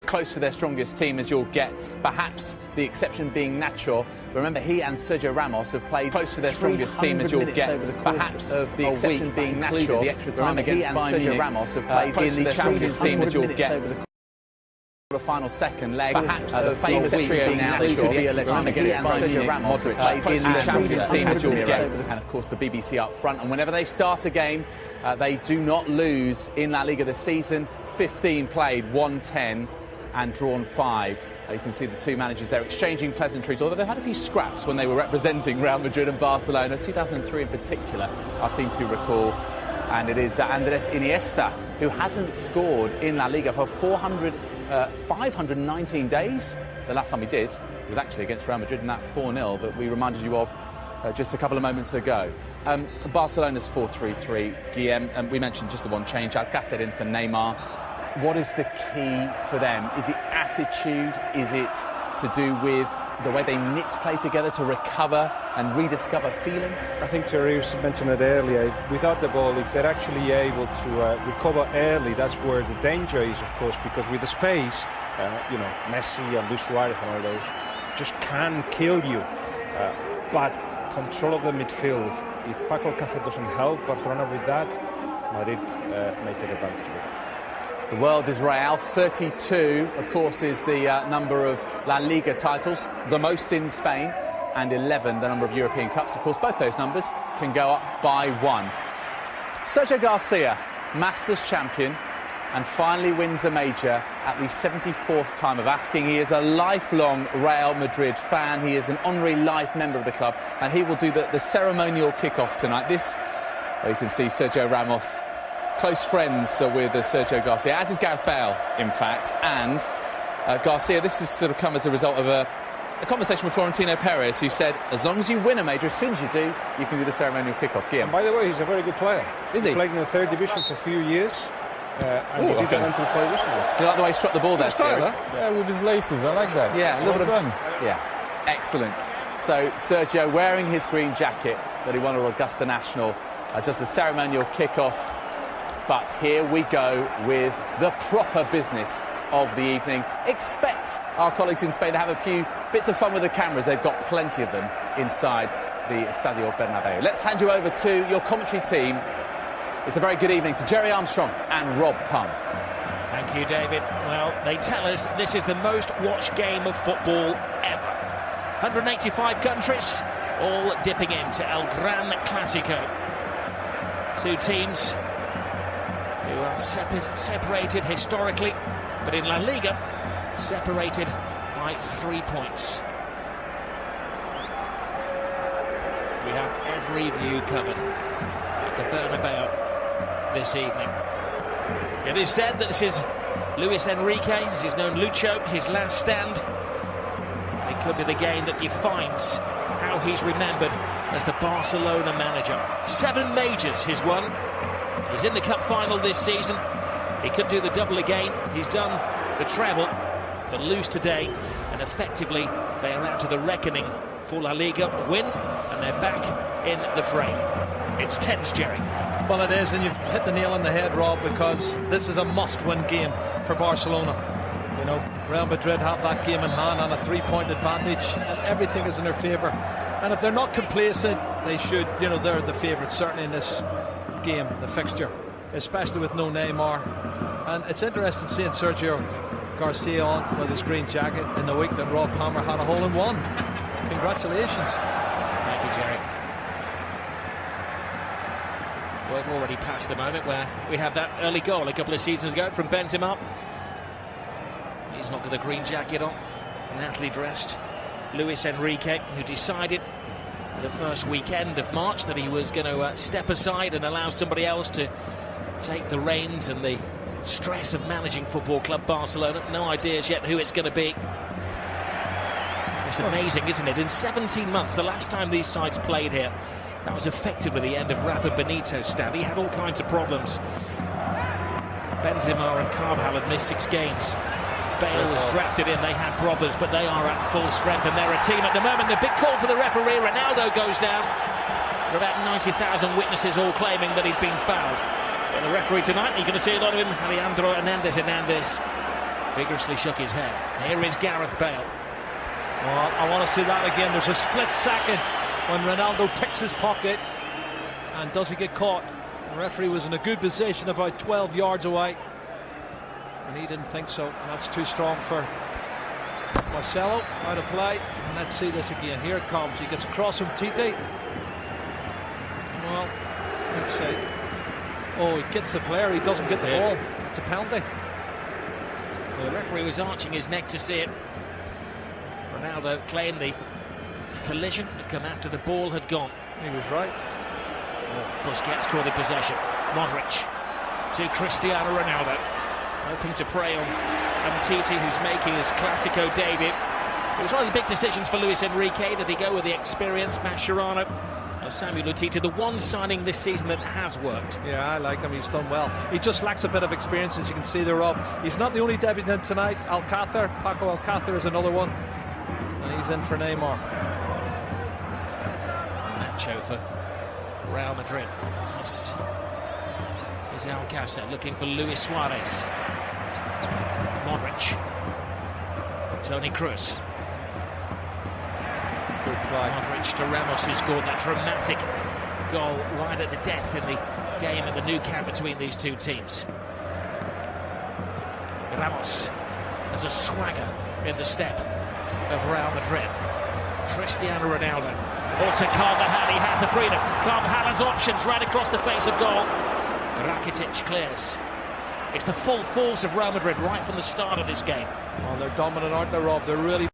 Close to their strongest team as you'll get, perhaps the exception being Nacho. Remember, he and Sergio Ramos have played close to their strongest team as you'll get, perhaps of the exception being Nacho. The extra time against Sergio Ramos have played in the Champions team as you'll get. The final second leg, perhaps the famous trio now, the time against Sergio Ramos have played in the Champions team as you'll get, and of course the BBC up front. And whenever they start a game, they do not lose in La Liga this season. 15 played, 1-10. And drawn 5. You can see the two managers there exchanging pleasantries, although they've had a few scraps when they were representing Real Madrid and Barcelona. 2003 in particular, I seem to recall. And it is Andres Iniesta who hasn't scored in La Liga for 519 days. The last time he did was actually against Real Madrid in that 4-0 that we reminded you of just a couple of moments ago. Barcelona's 4-3-3, Guillem, and we mentioned just the one change, Alcácer in for Neymar. What is the key for them? Is it attitude? Is it to do with the way they knit play together to recover and rediscover feeling? I think Terry mentioned it earlier. Without the ball, if they're actually able to recover early, that's where the danger is, of course, because with the space, Messi and Luis Suarez and all those just can kill you. But control of the midfield, if Paco Alcácer doesn't help Barcelona with that, Madrid may take advantage of it. The world is Real. 32, of course, is the number of La Liga titles, the most in Spain, and 11, the number of European Cups. Of course, both those numbers can go up by 1. Sergio Garcia, Masters champion, and finally wins a major at the 74th time of asking. He is a lifelong Real Madrid fan. He is an honorary life member of the club, and he will do the ceremonial kick-off tonight. This, you can see Sergio Ramos, close friends with Sergio Garcia, as is Gareth Bale, in fact. And Garcia, this has sort of come as a result of a conversation with Florentino Perez, who said, as long as you win a major, as soon as you do, you can do the ceremonial kick-off. Guillem. By the way, he's a very good player. Is he? He played in the 3rd division for a few years. And he did that until quite recently. Do you like the way he struck the ball there, Style, huh? Yeah, with his laces. I like that. Yeah, a little bit of fun. Yeah, excellent. So Sergio, wearing his green jacket that he won at Augusta National, does the ceremonial kick-off. But here we go with the proper business of the evening. Expect our colleagues in Spain to have a few bits of fun with the cameras. They've got plenty of them inside the Estadio Bernabeu. Let's hand you over to your commentary team. It's a very good evening to Jerry Armstrong and Rob Pum. Thank you, David. Well, they tell us this is the most watched game of football ever. 185 countries, all dipping into El Gran Clásico. Two teams who are separated historically, but in La Liga, separated by 3 points. We have every view covered at the Bernabeu this evening. It is said that this is Luis Enrique, as he's known Lucho, his last stand. It could be the game that defines how he's remembered as the Barcelona manager. 7 majors he's won. He's in the cup final this season. He could do the double again. He's done the treble, but lose today, and effectively they are out to the reckoning for La Liga. Win, and they're back in the frame. It's tense, Jerry. Well, it is, and you've hit the nail on the head, Rob, because this is a must-win game for Barcelona. You know, Real Madrid have that game in hand on a 3-point advantage, and everything is in their favour. And if they're not complacent, they should, they're the favourites, certainly in this game, the fixture, especially with no Neymar. And it's interesting seeing Sergio Garcia on with his green jacket in the week that Rob Palmer had a hole-in-one. Congratulations. Thank you, Jerry. We're already past the moment where we had that early goal a couple of seasons ago from Benzema. He's not got a green jacket on, nattily dressed. Luis Enrique, who decided the first weekend of March that he was going to step aside and allow somebody else to take the reins and the stress of managing Football Club Barcelona. No ideas yet who it's going to be. It's amazing, isn't it? In 17 months, the last time these sides played here, that was effectively the end of Rafa Benitez's stand. He had all kinds of problems. Benzema and Carvajal had missed 6 games. Bale was drafted in, they had problems, but they are at full strength and they're a team at the moment. The big call for the referee, Ronaldo goes down. There are about 90,000 witnesses all claiming that he'd been fouled. But the referee tonight, you're going to see a lot of him, Alejandro Hernandez vigorously shook his head. Here is Gareth Bale. Well, I want to see that again. There's a split second when Ronaldo picks his pocket, and does he get caught? The referee was in a good position about 12 yards away, and he didn't think so, and that's too strong for Marcelo. Out of play, and let's see this again. Here it comes. He gets across from Tite. Well, let's see. Oh, he gets the player. He doesn't get the ball. It's a penalty. Well, the referee was arching his neck to see it. Ronaldo claimed the collision had come after the ball had gone. He was right. Busquets caught in possession. Modric to Cristiano Ronaldo, hoping to prey on Tite, who's making his Clasico debut. It was one of the big decisions for Luis Enrique. Did he go with the experienced Mascherano or Samuel Tite, the one signing this season that has worked? Yeah, I like him. He's done well. He just lacks a bit of experience, as you can see there, Rob. He's not the only debutant tonight. Paco Alcácer is another one, and he's in for Neymar. Nacho for Real Madrid. This is Alcácer looking for Luis Suarez. Modric. Toni Kroos. Good play. Modric to Ramos, who scored that dramatic goal right at the death in the game at the Nou Camp between these two teams. Ramos has a swagger in the step of Real Madrid. Cristiano Ronaldo. Also Carvajal, he has the freedom. Carvajal has options right across the face of goal. Rakitic clears. It's the full force of Real Madrid right from the start of this game. Well, they're dominant, aren't they, Rob? They're really